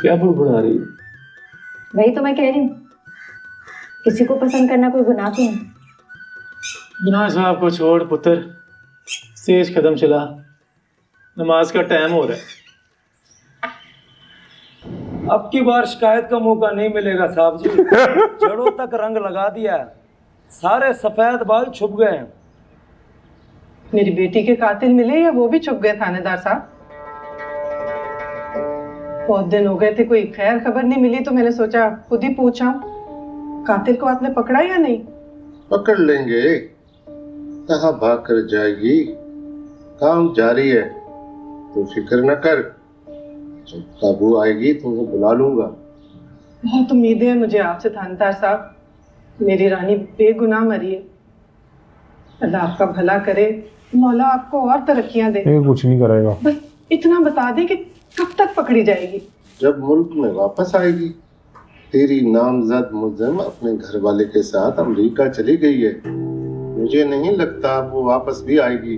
क्या बुड़बुड़ा रही है? वही तो मैं कह रही हूँ, किसी को पसंद करना कोई गुनाह तो नहीं। गुनाह साहब को छोड़ पुत्र, तेज कदम चला, नमाज का टाइम हो रहा है। अब की बार शिकायत का मौका नहीं मिलेगा साहब जी। जड़ों तक रंग लगा दिया है, सारे सफेद बाल छुप गए हैं। मेरी बेटी के कातिल मिले या वो भी छुप गए थानेदार साहब? बहुत दिन हो गए थे, कोई खैर खबर नहीं मिली तो मैंने सोचा खुद ही पूछा, कातिल को आपने पकड़ा या नहीं? पकड़ लेंगे, कहाँ भाग कर जाएगी, काम जारी है, तो फिक्र न कर, जब काबू आएगी तो वो बुला लूंगा। बहुत उम्मीदें हैं मुझे आपसे थानेदार साहब, मेरी रानी बेगुनाह मरी है। अल्लाह आपका भला करे, मौला आपको और तरक्कियां दे। ये कुछ नहीं करेगा। बस इतना बता दे कि कब तक पकड़ी जाएगी? जब मुल्क में वापस आएगी। तेरी नामजद मुल्जिम अपने घर वाले के साथ अमेरिका चली गई है, मुझे नहीं लगता वो वापस भी आएगी।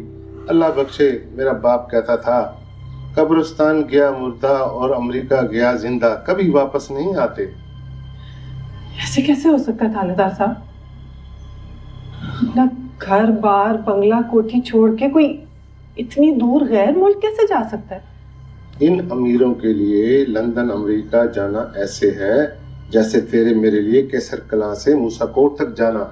अल्लाह बख्शे, मेरा बाप कहता था कब्रिस्तान गया मुर्दा और अमेरिका गया जिंदा, कभी वापस नहीं आते। ऐसे कैसे हो सकता है थानेदार साहब? अपना घर बार बंगला कोठी छोड़ के कोई इतनी दूर गैर मुल्क कैसे जा सकता है? इन अमीरों के लिए लंदन अमेरिका जाना ऐसे है जैसे तेरे मेरे लिए केसर कलां से मूसाकोट तक जाना।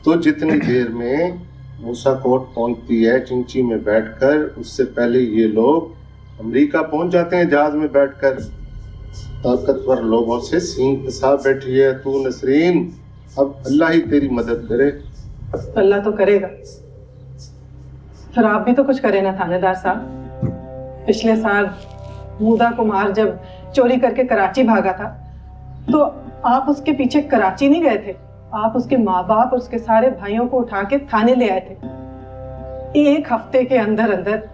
तो जितनी देर में मूसाकोट पहुंचती है चिंची में बैठकर, उससे पहले ये लोग अमेरिका पहुंच जाते हैं जहाज में बैठकर। ताकतवर लोगों से सींग पिसा बैठी है तू नसरीन, अब अल्लाह ही तेरी मदद करे। अल्लाह तो करेगा, फिर आप भी तो कुछ करें ना थानेदार साहब। पिछले साल मूदा कुमार जब चोरी करके कराची भागा था तो आप उसके पीछे कराची नहीं गए थे, आप उसके माँ बाप और उसके सारे भाइयों को उठा के थाने ले आए थे। एक हफ्ते के अंदर अंदर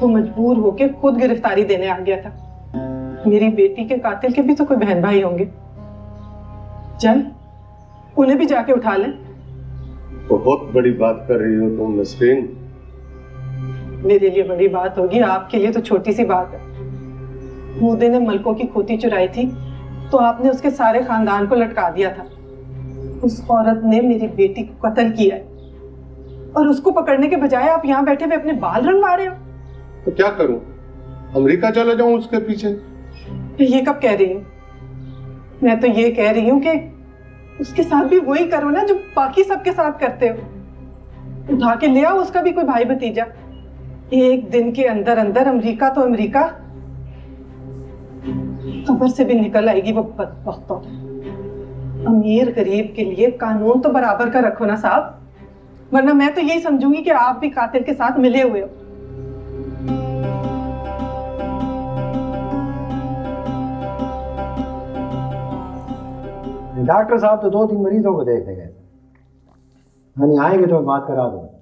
वो मजबूर होके खुद गिरफ्तारी देने आ गया था। मेरी बेटी के कातिल के भी तो कोई बहन भाई होंगे, चल उन्हें भी जाके उठा लें। बहुत बड़ी बात कर रही हो तुम नसरीन। मेरे लिए बड़ी बात होगी, आपके लिए तो छोटी सी बात है। मूदे ने मलकों की खोती चुराई थी तो आपने उसके सारे खानदान को लटका दिया था। उस औरत ने मेरी बेटी को कत्ल किया है और उसको पकड़ने के बजाय आप यहाँ बैठे हुए अपने बाल रंगवा रहे हो। तो क्या करूं, अमेरिका चला जाऊं उसके पीछे? ये कब कह रही हूँ? मैं तो ये कह रही हूँ कि उसके साथ भी वही करो ना जो बाकी सबके साथ करते हो। उठा के ले आओ उसका भी कोई भाई भतीजा। एक दिन के अंदर अंदर अमेरिका तो अमेरिका, खबर से भी निकल आएगी वो बदबख्त औरत। अमीर गरीब के लिए कानून तो बराबर का रखो ना साहब, वरना मैं तो यही समझूंगी कि आप भी कातिल के साथ मिले हुए हो। डॉक्टर साहब तो 2-3 मरीजों को देखने गए, नहीं आएंगे तो मैं बात करा दूंगा।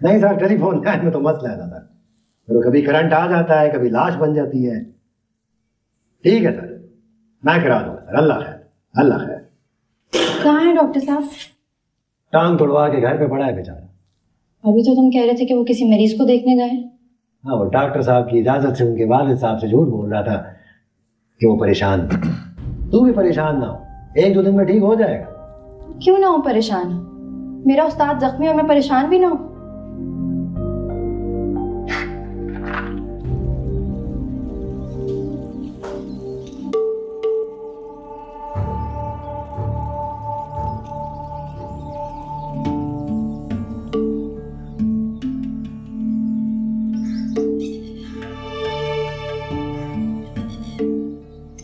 नहीं सर, टेलीफोन लाइन में तो मसला है ना सर, तो कभी करंट आ जाता है, कभी लाश बन जाती है। ठीक है सर, मैं करा दूंगा सर। अल्लाह खैर, अल्लाह खैर। कहाँ है डॉक्टर साहब? टांग तोड़वा के घर पे पड़ा है बेचारा। अभी तो तुम कह रहे थे कि वो किसी मरीज को देखने गए। हाँ, वो डॉक्टर साहब की इजाजत से उनके वालिद साहब से झूठ बोल रहा था कि वो परेशान थे। तू भी परेशान ना हो, 1-2 दिन में ठीक हो जाएगा। क्यों ना हो परेशान? मेरा उस्ताद जख्मी और मैं परेशान भी ना हो।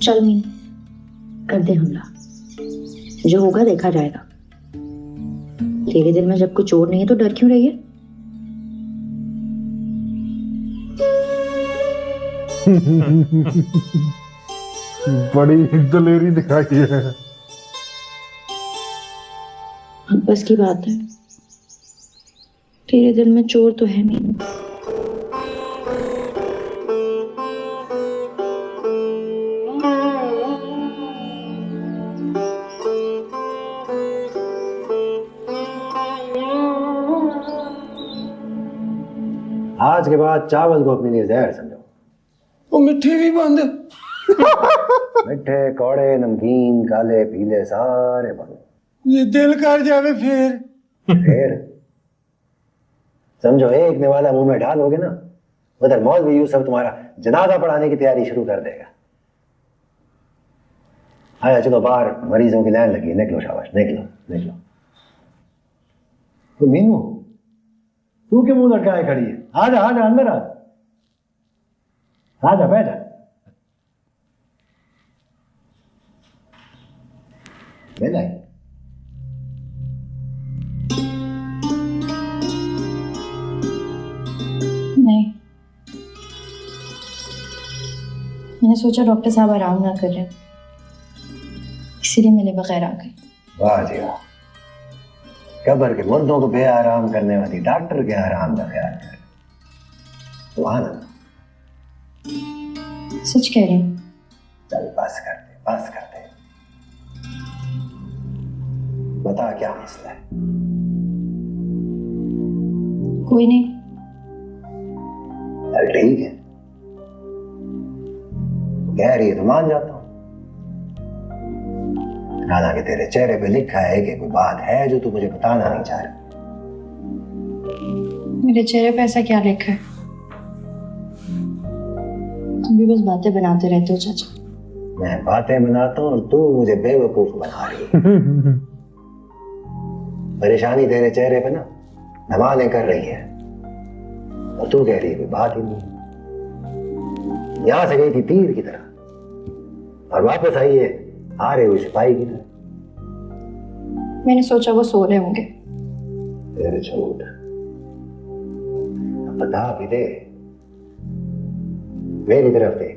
चल मीन, कर दे हमला, जो होगा देखा जाएगा। तेरे दिल में जब कुछ चोट नहीं है तो डर क्यों रही है? बड़ी दलेरी दिखाई है। बस की बात है, तेरे दिल में चोर तो है मीन। आज के बाद चावल को अपने लिए जहर समझो। वो मिट्टी भी बंद। मिठे कौड़े नमकीन काले पीले सारे बंद। ये दिल कर जावे फिर समझो एक निवाला मुंह में डालोगे ना, उधर मौलवी यूसुफ तुम्हारा जनाजा पढ़ाने की तैयारी शुरू कर देगा। आया चलो बाहर मरीजों की लाइन लगी, निकलो शाबाश, निकलो निकलो। तो मीनू तू क्यों मुंह लटकाए खड़ी है? आजा आजा अंदर आजा बैठ जा। बैठ जा। नहीं, मैंने सोचा डॉक्टर साहब आराम ना कर रहे, इसीलिए मिले बगैर आ गई। वाह जी वाह, कब्र के मुर्दों को बेआराम करने वाली डॉक्टर के आराम का ख्याल कर। सुभान अल्लाह। सच कह रही हूँ। चल बस करते बता क्या मसला है? कोई नहीं। चल ठीक है, कह रही है तो मान जाता हूं। हालांकि तेरे चेहरे पे लिखा है कि कोई बात है जो तू मुझे बताना नहीं चाह रही। मेरे चेहरे पे ऐसा क्या लिखा है? तुम भी बस बातें बनाते रहते हो चाचा। मैं बातें बनाता हूं और तू मुझे बेवकूफ बना रही है। परेशानी तेरे चेहरे पे ना धमालें कर रही है और तू कह रही है कोई बात ही नहीं। यहां से गई थी तीर की तरह और वापस आई है हारे हुए सिपाही की तरह। मैंने सोचा वो सो रहे होंगे। तेरे झूठ, बता भी दे, मेरी तरफ देख।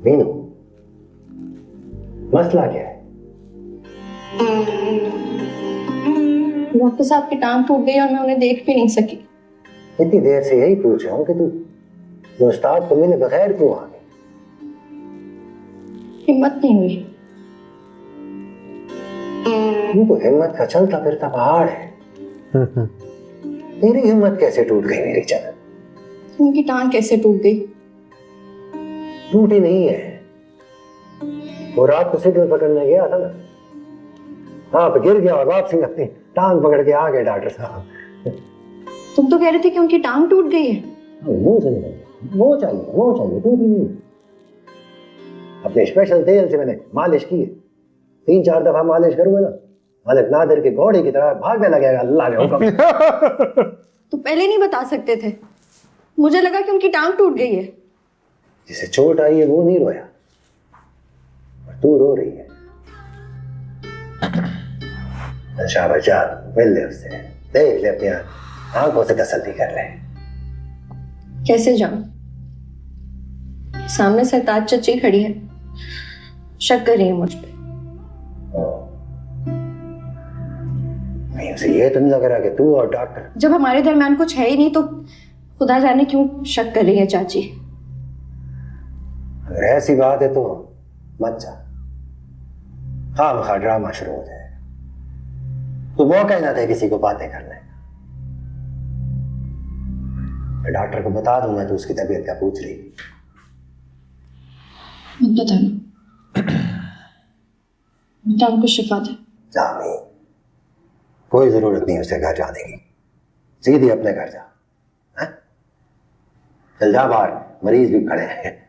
मीनू मसला क्या है? डॉक्टर साहब की टांग टूट गई और मैं उन्हें देख भी नहीं सकी। इतनी देर से यही पूछ रहा हूँ कि तू उस्ताद को मिले बगैर क्यों आ गई? हिम्मत नहीं हुई। तू तो हिम्मत का चलता फिरता पहाड़ है। तेरी हिम्मत कैसे टूट गई मेरी जान? उनकी टांग कैसे टूट गई? टूटी नहीं है, वो रात को सिग्नल पकड़ने गया था ना, हाँ पे गिर गया और वापसी अपनी टांग पकड़ के आ गए डॉक्टर साहब। तुम तो कह रहे थे कि उनकी टांग टूट गई है। वो चाहिए टूटी नहीं। अपने स्पेशल तेल से मैंने मालिश की है, 3-4 दफा मालिश करूंगा ना, मलिक नादिर के घोड़े की तरह भागने लगेगा अल्लाह के हुक्म। तो पहले नहीं बता सकते थे? मुझे लगा कि उनकी टांग टूट गई है। जिसे चोट आई है वो नहीं रोया और तू रो रही है। शाबाश जा, मिल ले उससे, देख ले अपनी आंखों से तसल्ली कर ले। कैसे जाऊं? सामने सरताज चची खड़ी है, शक कर रही है मुझ पे। नहीं उसे ये तो नहीं लग रहा कि तू और डॉक्टर। जब हमारे दरमियान कुछ है ही नहीं तो खुदा जाने क्यों शक कर रही है चाची। अगर ऐसी बात है तो मत जा, खामखा ड्रामा शुरू हो जाएगा। तो मौका ही ना दे किसी को बातें करने का। मैं डॉक्टर को बता दूंगा तो उसकी तबीयत का पूछ रही। बता उनको शिफा दे। नहीं, कोई जरूरत नहीं उसे घर जाने की, सीधी अपने घर जा। चल जा बाहर, मरीज भी खड़े हैं।